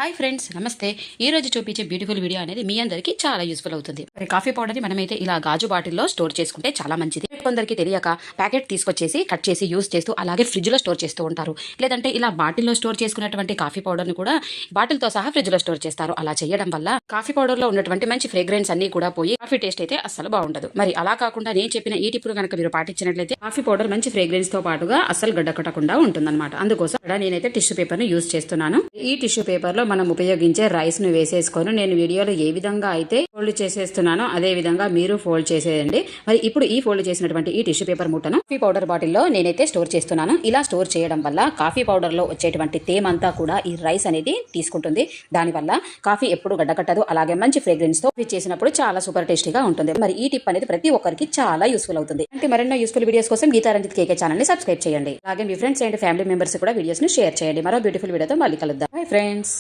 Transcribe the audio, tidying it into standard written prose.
Hi friends, నమస్తే. ఈ రోజు చూపించే బ్యూటిఫుల్ వీడియో అనేది మీ అందరికీ చాలా యూస్ఫుల్ అవుతుంది. మరి కాఫీ పౌడర్ని మనమైతే ఇలా గాజు బాటిల్లో స్టోర్ చేసుకుంటే చాలా మంచిది. కొందరికి తెలియక ప్యాకెట్ తీసుకొచ్చేసి కట్ చేసి యూస్ చేస్తూ అలాగే ఫ్రిడ్జ్లో స్టోర్ చేస్తూ ఉంటారు. లేదంటే ఇలా బాటిల్లో స్టోర్ చేసుకున్నటువంటి కాఫీ పౌడర్ని కూడా బాటిల్తో సహా ఫ్రిడ్జ్లో స్టోర్ చేస్తారు. అలా చేయడం వల్ల కాఫీ పౌడర్లో ఉన్నటువంటి మంచి ఫ్రేగ్రెన్స్ అన్ని కూడా పోయి కాఫీ టేస్ట్ అయితే అస్సలు బాగుండదు. మరి అలా కాకుండా నేను చెప్పిన ఈ టిప్ను కనుక మీరు పాటించినట్లయితే కాఫీ పౌడర్ మంచి ఫ్రేగ్రెన్స్ తో పాటుగా అస్సలు గడ్డకట్టకుండా ఉంటుందన్నమాట. అందుకోసం నేనైతే టిష్యూ పేపర్ని యూస్ చేస్తున్నాను. ఈ టిష్యూ పేపర్ లో మనం ఉపయోగించే రైస్ ను వేసేసుకొని నేను వీడియోలో ఏ విధంగా అయితే ఫోల్డ్ చేసేస్తున్నానో అదే విధంగా మీరు ఫోల్డ్ చేసేయండి. మరి ఇప్పుడు ఈ ఫోల్డ్ చేసినటువంటి ఈ టిష్యూ పేపర్ మూటను కాఫీ పౌడర్ బాటిల్లో నేనైతే స్టోర్ చేస్తున్నాను. ఇలా స్టోర్ చేయడం వల్ల కాఫీ పౌడర్ లో వచ్చేటువంటి తేమంతా కూడా ఈ రైస్ అనేది తీసుకుంటుంది. దానివల్ల కాఫీ ఎప్పుడు గడ్డకట్టదు. అలాగే మంచి ఫ్రేగ్రెన్స్ తో చేసినప్పుడు చాలా సూపర్ టేస్టీగా ఉంటుంది. మరి ఈ టిప్ అనేది ప్రతి ఒక్కరికి చాలా యూస్ఫుల్ అవుతుంది. అంటే మరెన్నో యూస్ఫుల్ వీడియోస్ కోసం గీతా రంజిత్ కేకే ఛానల్ ని సబ్స్క్రైబ్ చేయండి. అలాగే మీ ఫ్రెండ్స్ అండ్ ఫ్యామిలీ మెంబర్స్ కూడా వీడియోస్ ని షేర్ చేయండి. మరో బ్యూటిఫుల్ వీడియోతో మళ్ళీ కలుద్దాం. Bye friends.